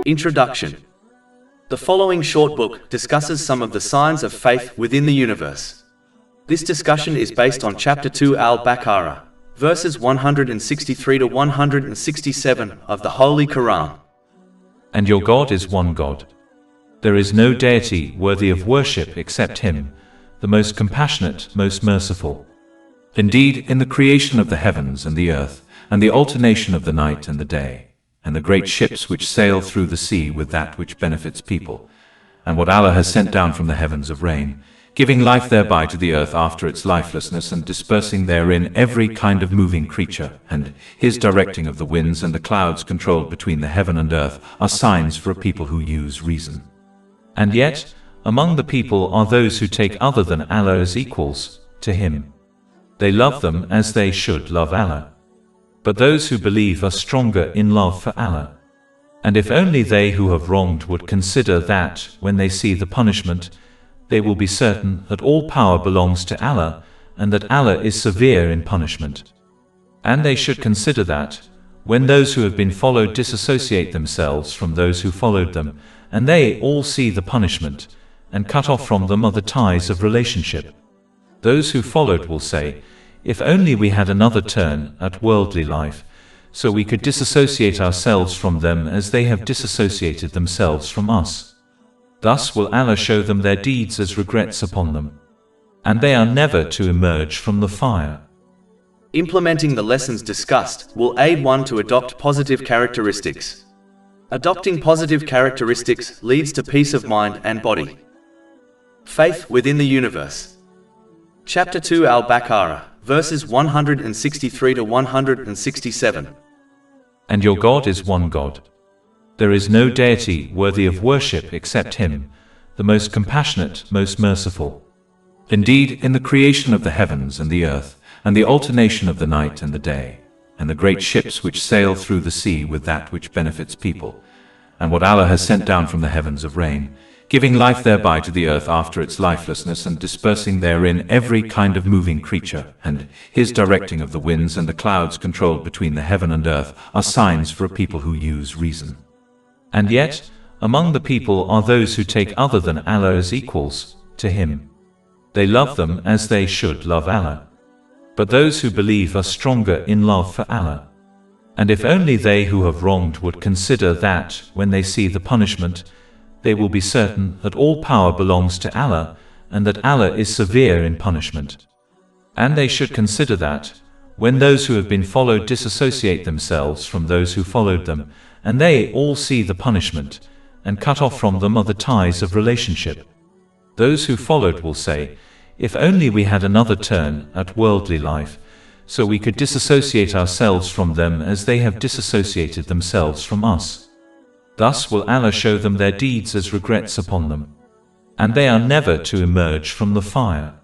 Introduction. The following short book discusses some of the signs of faith within the universe. This discussion is based on Chapter 2 Al-Baqarah, verses 163 to 167 of the Holy Quran. And your God is one God. There is no deity worthy of worship except Him, the most compassionate, most merciful. Indeed, in the creation of the heavens and the earth, and the alternation of the night and the day, and the great ships which sail through the sea with that which benefits people, and what Allah has sent down from the heavens of rain, giving life thereby to the earth after its lifelessness, and dispersing therein every kind of moving creature, and His directing of the winds and the clouds controlled between the heaven and earth, are signs for a people who use reason. And yet, among the people are those who take other than Allah as equals to Him. They love them as they should love Allah. But those who believe are stronger in love for Allah. And if only they who have wronged would consider that, when they see the punishment, they will be certain that all power belongs to Allah, and that Allah is severe in punishment. And they should consider that, when those who have been followed disassociate themselves from those who followed them, and they all see the punishment, and cut off from them are the ties of relationship. Those who followed will say, if only we had another turn at worldly life, so we could disassociate ourselves from them as they have disassociated themselves from us. Thus will Allah show them their deeds as regrets upon them, and they are never to emerge from the fire. Implementing the lessons discussed will aid one to adopt positive characteristics. Adopting positive characteristics leads to peace of mind and body. Faith within the universe. Chapter 2 Al-Baqarah, verses 163 to 167. And your God is one God. There is no deity worthy of worship except Him, the most compassionate, most merciful. Indeed, in the creation of the heavens and the earth, and the alternation of the night and the day, and the great ships which sail through the sea with that which benefits people, and what Allah has sent down from the heavens of rain, giving life thereby to the earth after its lifelessness, and dispersing therein every kind of moving creature, and His directing of the winds and the clouds controlled between the heaven and earth, are signs for a people who use reason. And yet, among the people are those who take other than Allah as equals to Him. They love them as they should love Allah. But those who believe are stronger in love for Allah. And if only they who have wronged would consider that, when they see the punishment, they will be certain that all power belongs to Allah, and that Allah is severe in punishment. And they should consider that, when those who have been followed disassociate themselves from those who followed them, and they all see the punishment, and cut off from them are the ties of relationship. Those who followed will say, if only we had another turn at worldly life, so we could disassociate ourselves from them as they have disassociated themselves from us. Thus will Allah show them their deeds as regrets upon them, and they are never to emerge from the fire.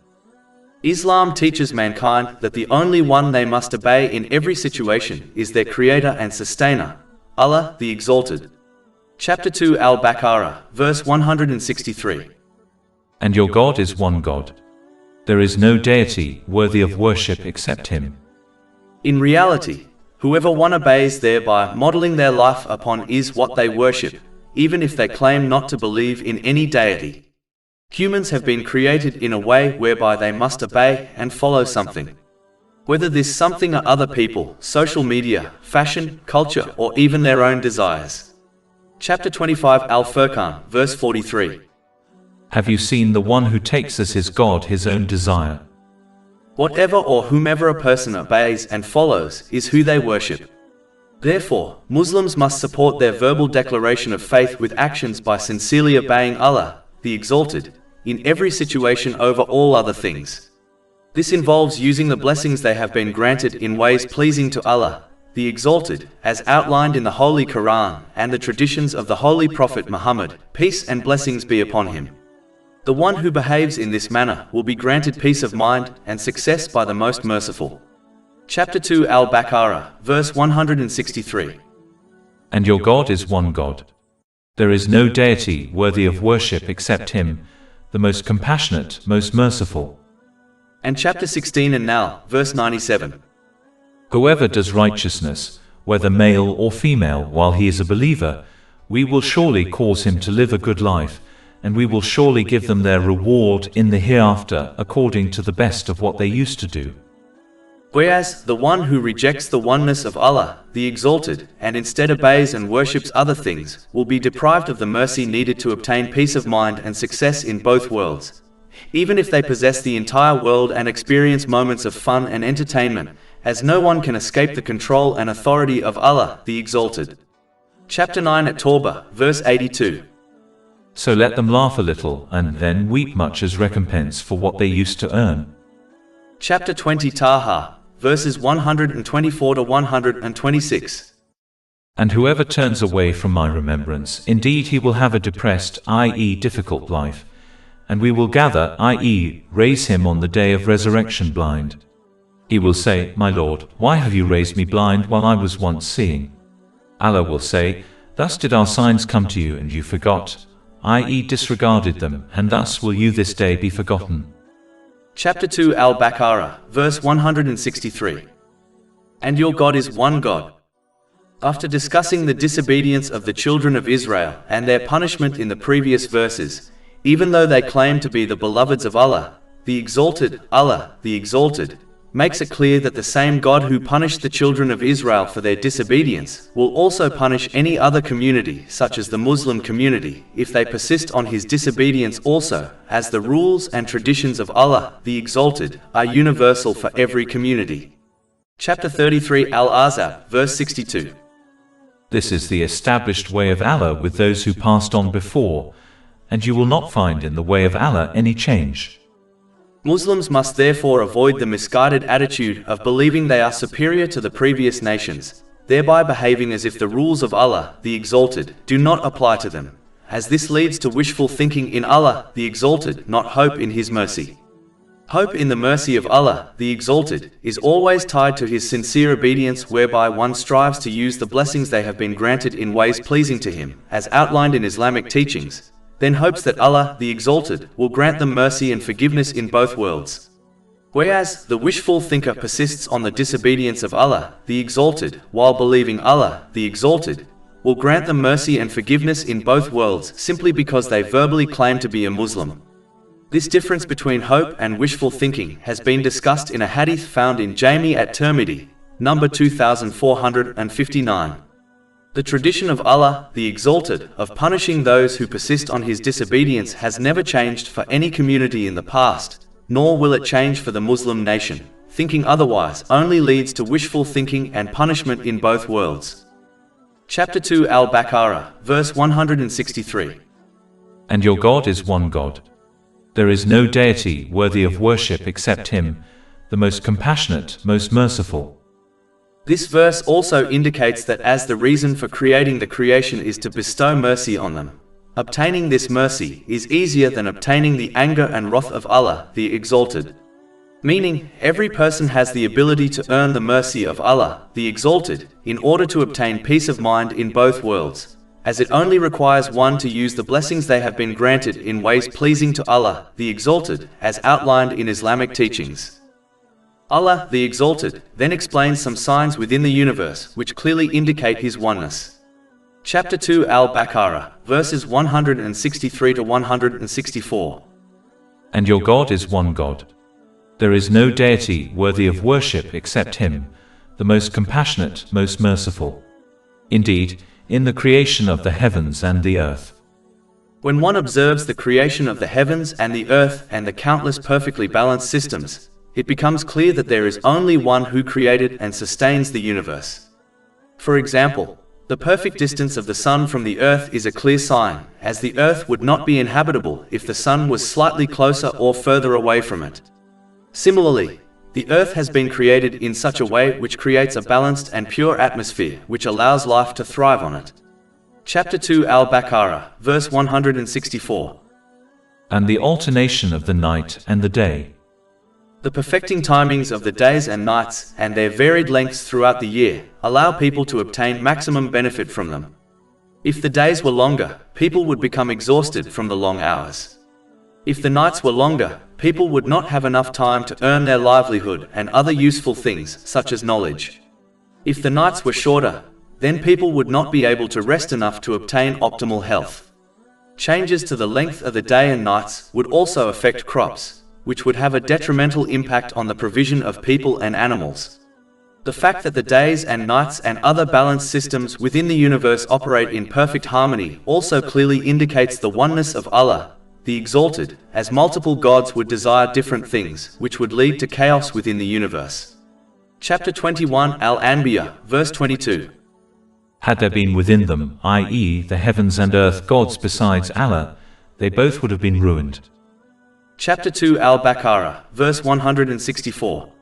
Islam teaches mankind that the only one they must obey in every situation is their Creator and Sustainer, Allah the Exalted. Chapter 2 Al-Baqarah, verse 163. And your God is one God. There is no deity worthy of worship except Him. In reality, whoever one obeys thereby modeling their life upon is what they worship, even if they claim not to believe in any deity. Humans have been created in a way whereby they must obey and follow something. Whether this something are other people, social media, fashion, culture, or even their own desires. Chapter 25 Al-Furqan, verse 43. Have you seen the one who takes as his God his own desire? Whatever or whomever a person obeys and follows is who they worship. Therefore, Muslims must support their verbal declaration of faith with actions by sincerely obeying Allah, the Exalted, in every situation over all other things. This involves using the blessings they have been granted in ways pleasing to Allah, the Exalted, as outlined in the Holy Quran and the traditions of the Holy Prophet Muhammad, peace and blessings be upon him. The one who behaves in this manner will be granted peace of mind and success by the Most Merciful. Chapter 2 Al-Baqarah, verse 163. And your God is one God. There is no deity worthy of worship except Him, the most compassionate, most merciful. And chapter 16 and now, verse 97. Whoever does righteousness, whether male or female, while he is a believer, We will surely cause him to live a good life, and we will surely give them their reward in the hereafter according to the best of what they used to do. Whereas the one who rejects the oneness of Allah, the Exalted, and instead obeys and worships other things, will be deprived of the mercy needed to obtain peace of mind and success in both worlds. Even if they possess the entire world and experience moments of fun and entertainment, as no one can escape the control and authority of Allah, the Exalted. Chapter 9 at Tawbah, verse 82. So let them laugh a little, and then weep much as recompense for what they used to earn. Chapter 20 Taha, verses 124 to 126. And whoever turns away from my remembrance, indeed he will have a depressed, i.e. difficult life, and we will gather, i.e. raise him on the day of resurrection blind. He will say, My Lord, why have you raised me blind while I was once seeing? Allah will say, Thus did our signs come to you and you forgot, i.e. disregarded them, and thus will you this day be forgotten. Chapter 2 Al-Baqarah, verse 163. And your God is one God. After discussing the disobedience of the children of Israel and their punishment in the previous verses, even though they claim to be the beloveds of Allah, the Exalted, makes it clear that the same God who punished the children of Israel for their disobedience will also punish any other community, such as the Muslim community, if they persist on his disobedience also, as the rules and traditions of Allah, the Exalted, are universal for every community. Chapter 33 Al-Ahzab, verse 62. This is the established way of Allah with those who passed on before, and you will not find in the way of Allah any change. Muslims must therefore avoid the misguided attitude of believing they are superior to the previous nations, thereby behaving as if the rules of Allah, the Exalted, do not apply to them, as this leads to wishful thinking in Allah, the Exalted, not hope in His mercy. Hope in the mercy of Allah, the Exalted, is always tied to His sincere obedience, whereby one strives to use the blessings they have been granted in ways pleasing to Him, as outlined in Islamic teachings, then hopes that Allah, the Exalted, will grant them mercy and forgiveness in both worlds. Whereas the wishful thinker persists on the disobedience of Allah, the Exalted, while believing Allah, the Exalted, will grant them mercy and forgiveness in both worlds simply because they verbally claim to be a Muslim. This difference between hope and wishful thinking has been discussed in a hadith found in Jami at-Tirmidhi, number 2459. The tradition of Allah, the Exalted, of punishing those who persist on His disobedience has never changed for any community in the past, nor will it change for the Muslim nation. Thinking otherwise only leads to wishful thinking and punishment in both worlds. Chapter 2 Al-Baqarah, verse 163. And your God is one God. There is no deity worthy of worship except Him, the most compassionate, most merciful. This verse also indicates that as the reason for creating the creation is to bestow mercy on them, obtaining this mercy is easier than obtaining the anger and wrath of Allah, the Exalted. Meaning, every person has the ability to earn the mercy of Allah, the Exalted, in order to obtain peace of mind in both worlds, as it only requires one to use the blessings they have been granted in ways pleasing to Allah, the Exalted, as outlined in Islamic teachings. Allah, the Exalted, then explains some signs within the universe which clearly indicate His oneness. Chapter 2 Al-Baqarah, verses 163 to 164. And your God is one God. There is no deity worthy of worship except Him, the most compassionate, most merciful. Indeed, in the creation of the heavens and the earth. When one observes the creation of the heavens and the earth and the countless perfectly balanced systems, it becomes clear that there is only one who created and sustains the universe. For example, the perfect distance of the sun from the earth is a clear sign, as the earth would not be inhabitable if the sun was slightly closer or further away from it. Similarly, the earth has been created in such a way which creates a balanced and pure atmosphere which allows life to thrive on it. Chapter 2 Al-Baqarah, verse 164. And the alternation of the night and the day. The perfecting timings of the days and nights, and their varied lengths throughout the year, allow people to obtain maximum benefit from them. If the days were longer, people would become exhausted from the long hours. If the nights were longer, people would not have enough time to earn their livelihood and other useful things, such as knowledge. If the nights were shorter, then people would not be able to rest enough to obtain optimal health. Changes to the length of the day and nights would also affect crops, which would have a detrimental impact on the provision of people and animals. The fact that the days and nights and other balanced systems within the universe operate in perfect harmony also clearly indicates the oneness of Allah, the Exalted, as multiple gods would desire different things, which would lead to chaos within the universe. Chapter 21 Al-Anbiya, verse 22. Had there been within them, i.e., the heavens and earth gods besides Allah, they both would have been ruined. Chapter 2 Al-Baqarah, verse 164.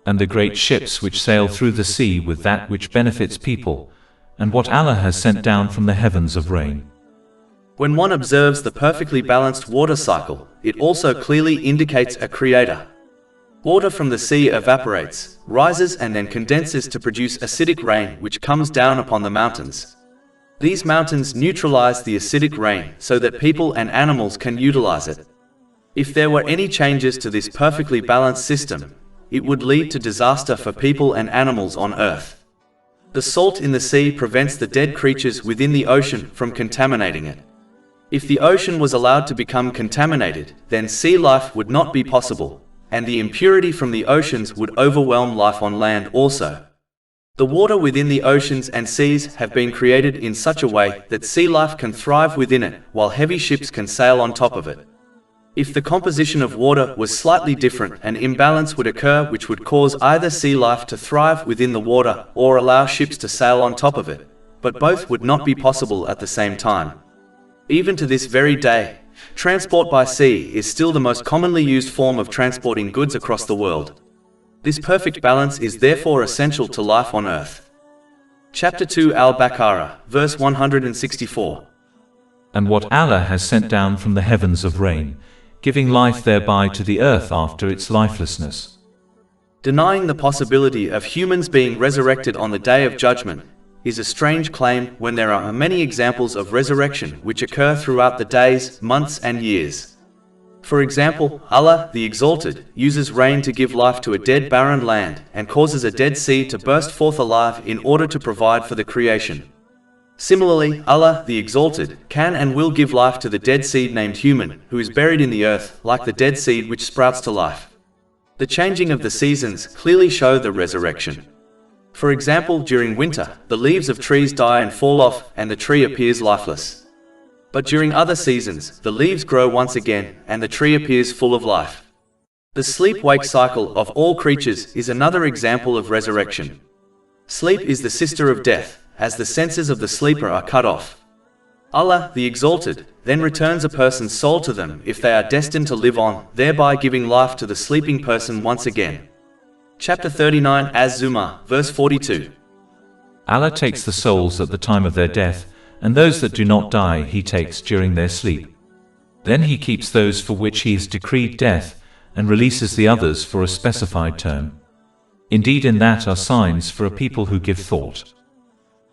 And the great ships which sail through the sea with that which benefits people, and what Allah has sent down from the heavens of rain. When one observes the perfectly balanced water cycle, it also clearly indicates a creator. Water from the sea evaporates, rises and then condenses to produce acidic rain which comes down upon the mountains. These mountains neutralize the acidic rain so that people and animals can utilize it. If there were any changes to this perfectly balanced system, it would lead to disaster for people and animals on Earth. The salt in the sea prevents the dead creatures within the ocean from contaminating it. If the ocean was allowed to become contaminated, then sea life would not be possible, and the impurity from the oceans would overwhelm life on land also. The water within the oceans and seas have been created in such a way that sea life can thrive within it, while heavy ships can sail on top of it. If the composition of water was slightly different, an imbalance would occur which would cause either sea life to thrive within the water or allow ships to sail on top of it, but both would not be possible at the same time. Even to this very day, transport by sea is still the most commonly used form of transporting goods across the world. This perfect balance is therefore essential to life on Earth. Chapter 2 Al-Baqarah, verse 164. And what Allah has sent down from the heavens of rain, giving life thereby to the earth after its lifelessness. Denying the possibility of humans being resurrected on the Day of Judgment is a strange claim when there are many examples of resurrection which occur throughout the days, months and years. For example, Allah, the Exalted, uses rain to give life to a dead barren land and causes a dead sea to burst forth alive in order to provide for the creation. Similarly, Allah, the Exalted, can and will give life to the dead seed named human, who is buried in the earth, like the dead seed which sprouts to life. The changing of the seasons clearly show the resurrection. For example, during winter, the leaves of trees die and fall off, and the tree appears lifeless. But during other seasons, the leaves grow once again, and the tree appears full of life. The sleep-wake cycle of all creatures is another example of resurrection. Sleep is the sister of death, as the senses of the sleeper are cut off. Allah, the Exalted, then returns a person's soul to them if they are destined to live on, thereby giving life to the sleeping person once again. Chapter 39 Az-Zumar, verse 42. Allah takes the souls at the time of their death, and those that do not die He takes during their sleep. Then He keeps those for which He has decreed death, and releases the others for a specified term. Indeed, in that are signs for a people who give thought.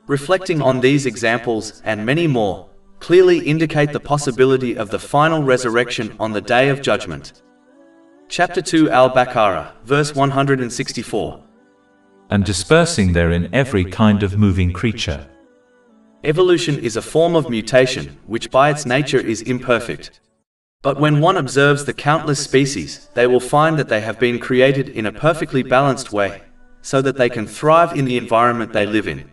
Reflecting on these examples, and many more, clearly indicate the possibility of the final resurrection on the Day of Judgment. Chapter 2 Al-Baqarah, verse 164. And dispersing therein every kind of moving creature. Evolution is a form of mutation, which by its nature is imperfect. But when one observes the countless species, they will find that they have been created in a perfectly balanced way, so that they can thrive in the environment they live in.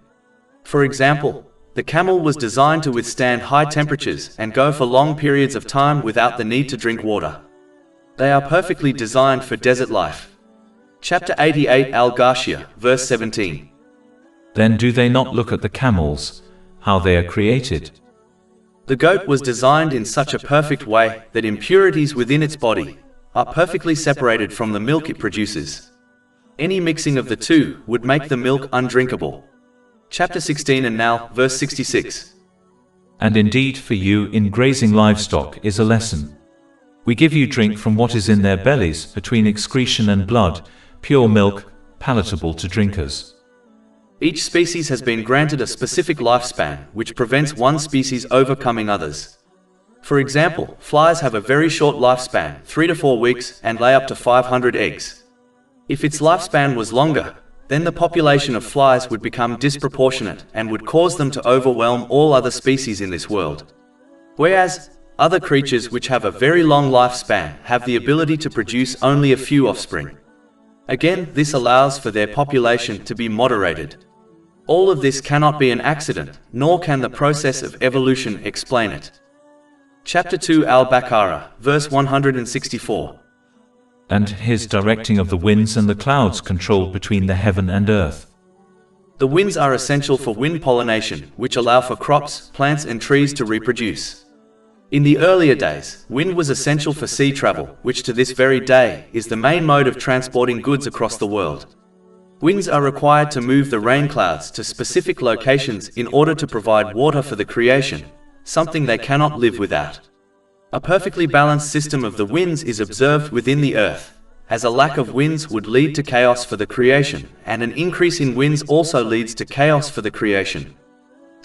For example, the camel was designed to withstand high temperatures and go for long periods of time without the need to drink water. They are perfectly designed for desert life. Chapter 88 Al-Ghashiyah, verse 17. Then do they not look at the camels, how they are created? The goat was designed in such a perfect way that impurities within its body are perfectly separated from the milk it produces. Any mixing of the two would make the milk undrinkable. Chapter 16 and now, verse 66. And indeed for you in grazing livestock is a lesson. We give you drink from what is in their bellies, between excretion and blood, pure milk, palatable to drinkers. Each species has been granted a specific lifespan, which prevents one species overcoming others. For example, flies have a very short lifespan, 3 to 4 weeks, and lay up to 500 eggs. If its lifespan was longer, then the population of flies would become disproportionate and would cause them to overwhelm all other species in this world. Whereas, other creatures which have a very long lifespan have the ability to produce only a few offspring. Again, this allows for their population to be moderated. All of this cannot be an accident, nor can the process of evolution explain it. Chapter 2 Al-Baqarah, verse 164. And his directing of the winds and the clouds controlled between the heaven and earth. The winds are essential for wind pollination, which allow for crops, plants and trees to reproduce. In the earlier days, wind was essential for sea travel, which to this very day is the main mode of transporting goods across the world. Winds are required to move the rain clouds to specific locations in order to provide water for the creation, something they cannot live without. A perfectly balanced system of the winds is observed within the earth, as a lack of winds would lead to chaos for the creation, and an increase in winds also leads to chaos for the creation.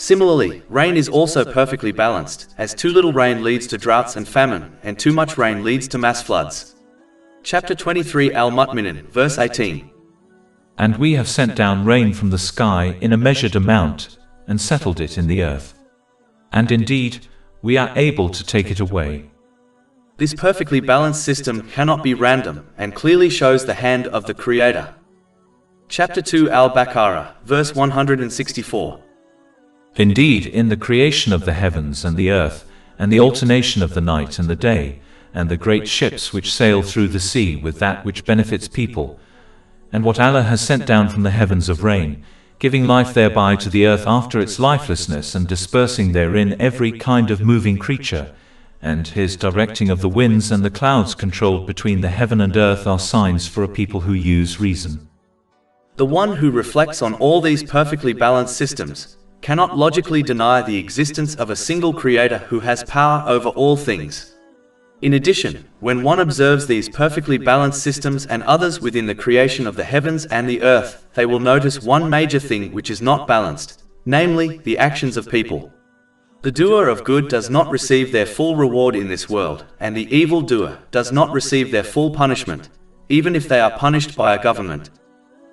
Similarly, rain is also perfectly balanced, as too little rain leads to droughts and famine, and too much rain leads to mass floods. Chapter 23 Al-Mu'minin, verse 18. And we have sent down rain from the sky in a measured amount, and settled it in the earth. And indeed, we are able to take it away. This perfectly balanced system cannot be random, and clearly shows the hand of the Creator. Chapter 2 Al-Baqarah, verse 164. Indeed, in the creation of the heavens and the earth, and the alternation of the night and the day, and the great ships which sail through the sea with that which benefits people, and what Allah has sent down from the heavens of rain, giving life thereby to the earth after its lifelessness and dispersing therein every kind of moving creature, and his directing of the winds and the clouds controlled between the heaven and earth are signs for a people who use reason. The one who reflects on all these perfectly balanced systems cannot logically deny the existence of a single creator who has power over all things. In addition, when one observes these perfectly balanced systems and others within the creation of the heavens and the earth, they will notice one major thing which is not balanced, namely, the actions of people. The doer of good does not receive their full reward in this world, and the evil doer does not receive their full punishment, even if they are punished by a government.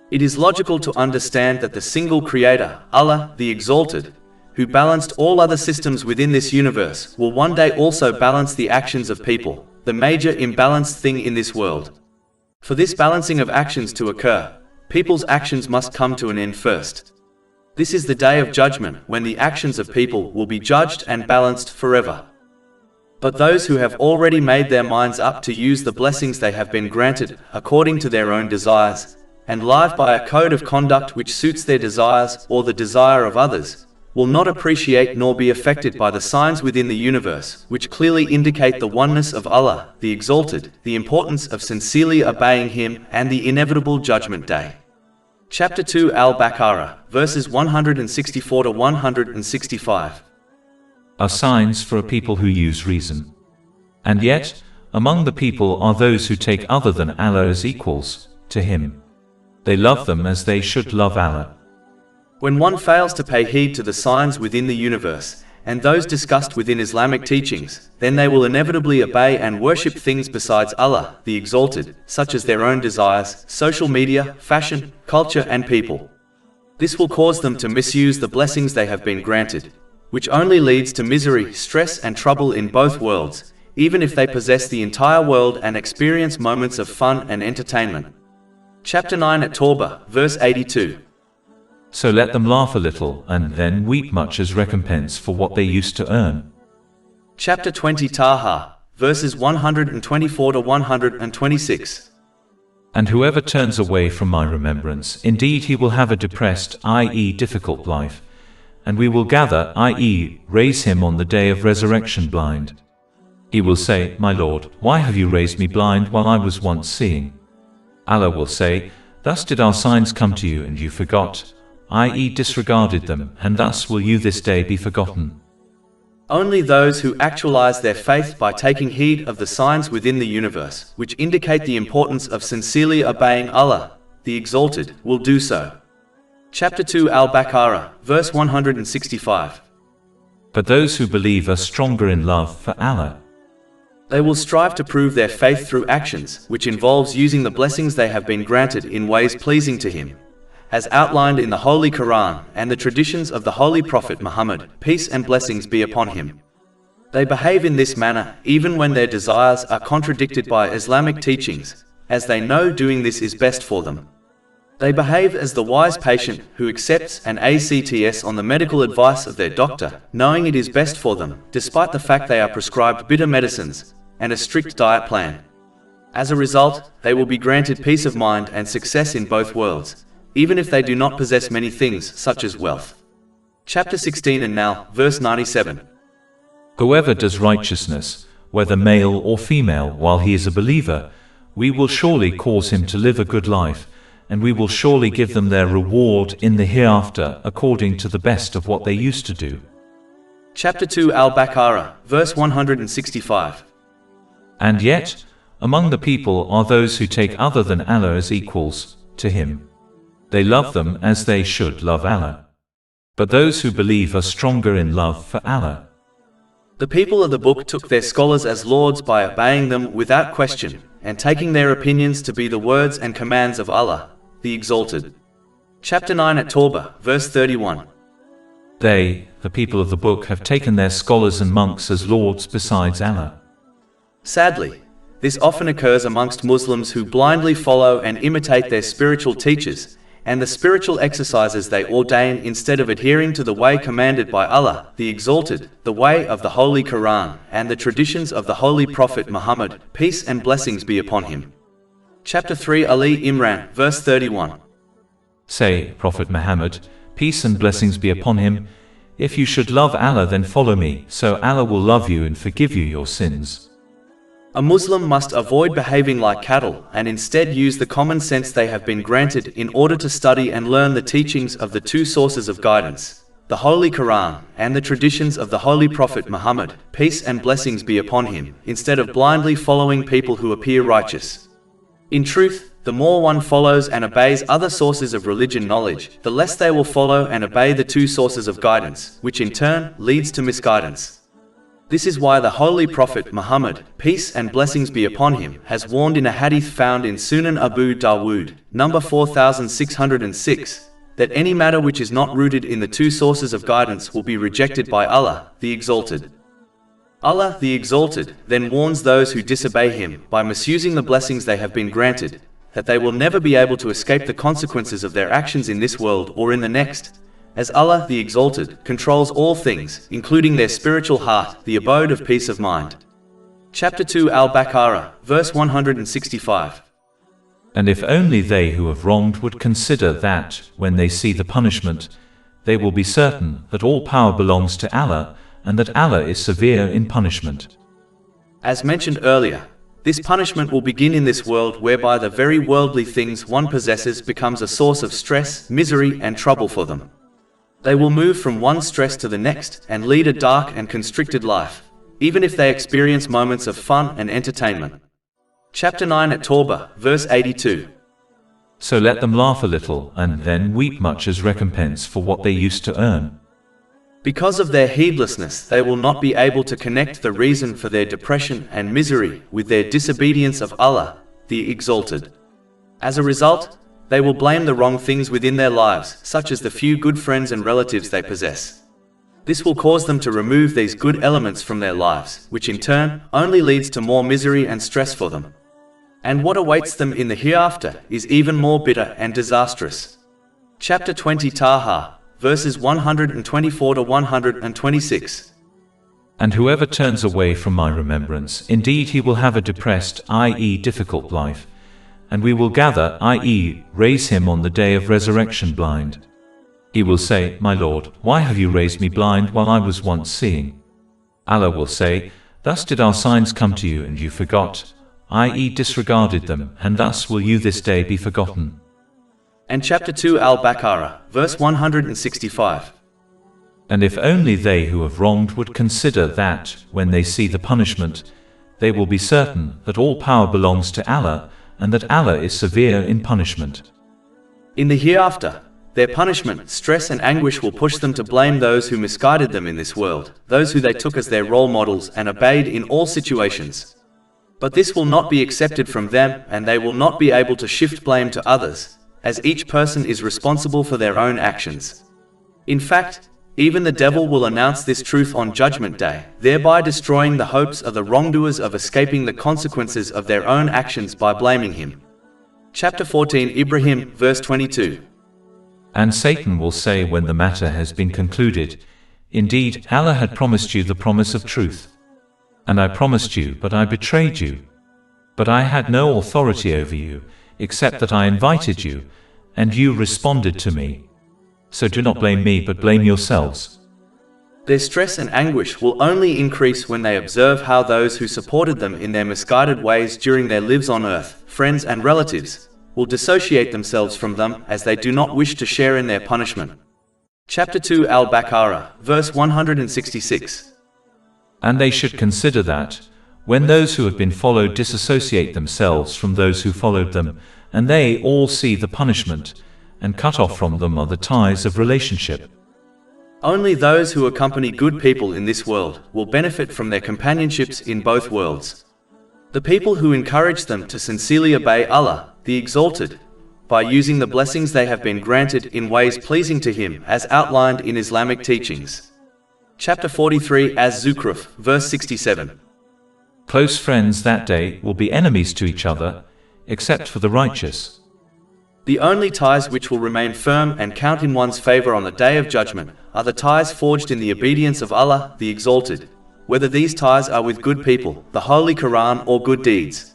It is logical to understand that the single Creator, Allah, the Exalted, who balanced all other systems within this universe, will one day also balance the actions of people, the major imbalanced thing in this world. For this balancing of actions to occur, people's actions must come to an end first. This is the day of judgment, when the actions of people will be judged and balanced forever. But those who have already made their minds up to use the blessings they have been granted according to their own desires, and live by a code of conduct which suits their desires or the desire of others, will not appreciate nor be affected by the signs within the universe, which clearly indicate the oneness of Allah, the Exalted, the importance of sincerely obeying Him, and the inevitable Judgment Day. Chapter 2 Al-Baqarah, verses 164 to 165. Are signs for a people who use reason. And yet, among the people are those who take other than Allah as equals to Him. They love them as they should love Allah. When one fails to pay heed to the signs within the universe, and those discussed within Islamic teachings, then they will inevitably obey and worship things besides Allah, the Exalted, such as their own desires, social media, fashion, culture and people. This will cause them to misuse the blessings they have been granted, which only leads to misery, stress and trouble in both worlds, even if they possess the entire world and experience moments of fun and entertainment. Chapter 9 at Tawbah, verse 82. So let them laugh a little, and then weep much as recompense for what they used to earn. Chapter 20 Taha, verses 124 to 126. And whoever turns away from my remembrance, indeed he will have a depressed, i.e. difficult life, and we will gather, i.e. raise him on the day of resurrection blind. He will say, My Lord, why have you raised me blind while I was once seeing? Allah will say, Thus did our signs come to you and you forgot, i.e. disregarded them, and thus will you this day be forgotten. Only those who actualize their faith by taking heed of the signs within the universe, which indicate the importance of sincerely obeying Allah, the Exalted, will do so. Chapter 2 Al-Baqarah, verse 165. But those who believe are stronger in love for Allah. They will strive to prove their faith through actions, which involves using the blessings they have been granted in ways pleasing to Him, as outlined in the Holy Quran and the traditions of the Holy Prophet Muhammad, peace and blessings be upon him. They behave in this manner even when their desires are contradicted by Islamic teachings, as they know doing this is best for them. They behave as the wise patient who accepts and acts on the medical advice of their doctor, knowing it is best for them, despite the fact they are prescribed bitter medicines and a strict diet plan. As a result, they will be granted peace of mind and success in both worlds, even if they do not possess many things such as wealth. Chapter 16 and now, verse 97. Whoever does righteousness, whether male or female, while he is a believer, we will surely cause him to live a good life, and we will surely give them their reward in the hereafter according to the best of what they used to do. Chapter 2 Al-Baqarah, verse 165. And yet, among the people are those who take other than Allah as equals to him. They love them as they should love Allah. But those who believe are stronger in love for Allah. The people of the book took their scholars as lords by obeying them without question, and taking their opinions to be the words and commands of Allah, the Exalted. Chapter 9 at Tawbah, verse 31. They, the people of the book, have taken their scholars and monks as lords besides Allah. Sadly, this often occurs amongst Muslims who blindly follow and imitate their spiritual teachers, and the spiritual exercises they ordain instead of adhering to the way commanded by Allah, the Exalted, the way of the Holy Quran, and the traditions of the Holy Prophet Muhammad, peace and blessings be upon him. Chapter 3 Ali Imran, verse 31. Say, Prophet Muhammad, peace and blessings be upon him, if you should love Allah then follow me, so Allah will love you and forgive you your sins. A Muslim must avoid behaving like cattle and instead use the common sense they have been granted in order to study and learn the teachings of the two sources of guidance, the Holy Quran and the traditions of the Holy Prophet Muhammad, peace and blessings be upon him, instead of blindly following people who appear righteous. In truth, the more one follows and obeys other sources of religion knowledge, the less they will follow and obey the two sources of guidance, which in turn leads to misguidance. This is why the Holy Prophet Muhammad, peace and blessings be upon him, has warned in a hadith found in Sunan Abu Dawood, number 4606, that any matter which is not rooted in the two sources of guidance will be rejected by Allah, the Exalted. Allah, the Exalted, then warns those who disobey him by misusing the blessings they have been granted, that they will never be able to escape the consequences of their actions in this world or in the next, as Allah, the Exalted, controls all things, including their spiritual heart, the abode of peace of mind. Chapter 2 Al-Baqarah, verse 165. And if only they who have wronged would consider that, when they see the punishment, they will be certain that all power belongs to Allah, and that Allah is severe in punishment. As mentioned earlier, this punishment will begin in this world, whereby the very worldly things one possesses becomes a source of stress, misery and trouble for them. They will move from one stress to the next and lead a dark and constricted life, even if they experience moments of fun and entertainment. Chapter 9 at Tawbah, verse 82. So let them laugh a little and then weep much as recompense for what they used to earn. Because of their heedlessness, they will not be able to connect the reason for their depression and misery with their disobedience of Allah, the Exalted. As a result, they will blame the wrong things within their lives, such as the few good friends and relatives they possess. This will cause them to remove these good elements from their lives, which in turn only leads to more misery and stress for them. And what awaits them in the hereafter is even more bitter and disastrous. Chapter 20 Taha, verses 124 to 126. And whoever turns away from my remembrance, indeed he will have a depressed, i.e. difficult life, and we will gather, i.e. raise him on the day of resurrection blind. He will say, My Lord, why have you raised me blind while I was once seeing? Allah will say, Thus did our signs come to you and you forgot, i.e. disregarded them, and thus will you this day be forgotten. And chapter 2 Al-Baqarah, verse 165. And if only they who have wronged would consider that, when they see the punishment, they will be certain that all power belongs to Allah, and that Allah is severe in punishment. In the hereafter, their punishment, stress and anguish will push them to blame those who misguided them in this world, those who they took as their role models and obeyed in all situations. But this will not be accepted from them, and they will not be able to shift blame to others, as each person is responsible for their own actions. In fact, even the devil will announce this truth on Judgment Day, thereby destroying the hopes of the wrongdoers of escaping the consequences of their own actions by blaming him. Chapter 14, Ibrahim, verse 22. And Satan will say when the matter has been concluded, "Indeed, Allah had promised you the promise of truth. And I promised you, but I betrayed you. But I had no authority over you, except that I invited you, and you responded to me. So do not blame me, but blame yourselves." Their stress and anguish will only increase when they observe how those who supported them in their misguided ways during their lives on earth, friends and relatives, will dissociate themselves from them as they do not wish to share in their punishment. Chapter 2, Al-Baqarah, verse 166. And they should consider that, when those who have been followed disassociate themselves from those who followed them, and they all see the punishment, and cut off from them are the ties of relationship. Only those who accompany good people in this world will benefit from their companionships in both worlds. The people who encourage them to sincerely obey Allah, the Exalted, by using the blessings they have been granted in ways pleasing to Him as outlined in Islamic teachings. Chapter 43, Az-Zukhruf, verse 67. Close friends that day will be enemies to each other, except for the righteous. The only ties which will remain firm and count in one's favor on the Day of Judgment are the ties forged in the obedience of Allah, the Exalted, whether these ties are with good people, the Holy Quran, or good deeds.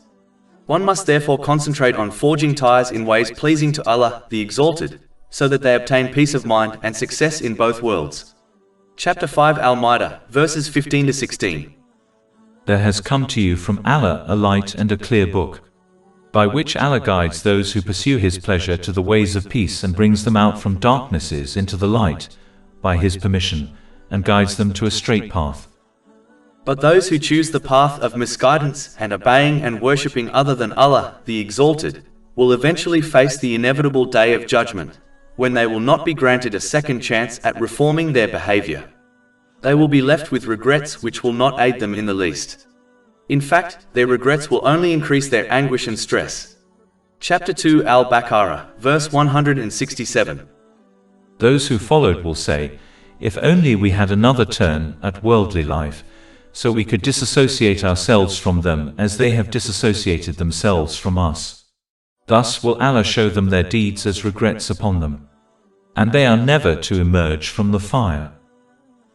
One must therefore concentrate on forging ties in ways pleasing to Allah, the Exalted, so that they obtain peace of mind and success in both worlds. Chapter 5, Al-Ma'idah, verses 15 to 16. There has come to you from Allah a light and a clear book, by which Allah guides those who pursue His pleasure to the ways of peace and brings them out from darknesses into the light, by His permission, and guides them to a straight path. But those who choose the path of misguidance and obeying and worshipping other than Allah, the Exalted, will eventually face the inevitable Day of Judgment, when they will not be granted a second chance at reforming their behavior. They will be left with regrets which will not aid them in the least. In fact, their regrets will only increase their anguish and stress. Chapter 2, Al-Baqarah, verse 167. Those who followed will say, "If only we had another turn at worldly life, so we could disassociate ourselves from them as they have disassociated themselves from us. Thus will Allah show them their deeds as regrets upon them. And they are never to emerge from the fire."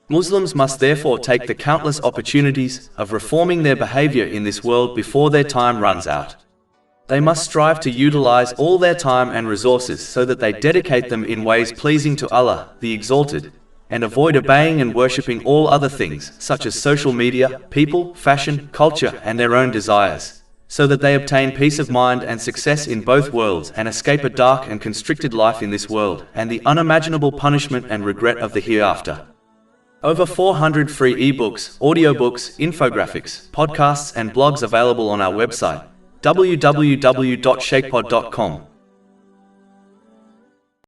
Muslims must therefore take the countless opportunities of reforming their behavior in this world before their time runs out. They must strive to utilize all their time and resources so that they dedicate them in ways pleasing to Allah, the Exalted, and avoid obeying and worshipping all other things, such as social media, people, fashion, culture, and their own desires, so that they obtain peace of mind and success in both worlds and escape a dark and constricted life in this world and the unimaginable punishment and regret of the hereafter. Over 400 free ebooks, audiobooks, infographics, podcasts and blogs available on our website, www.shaykhpod.com.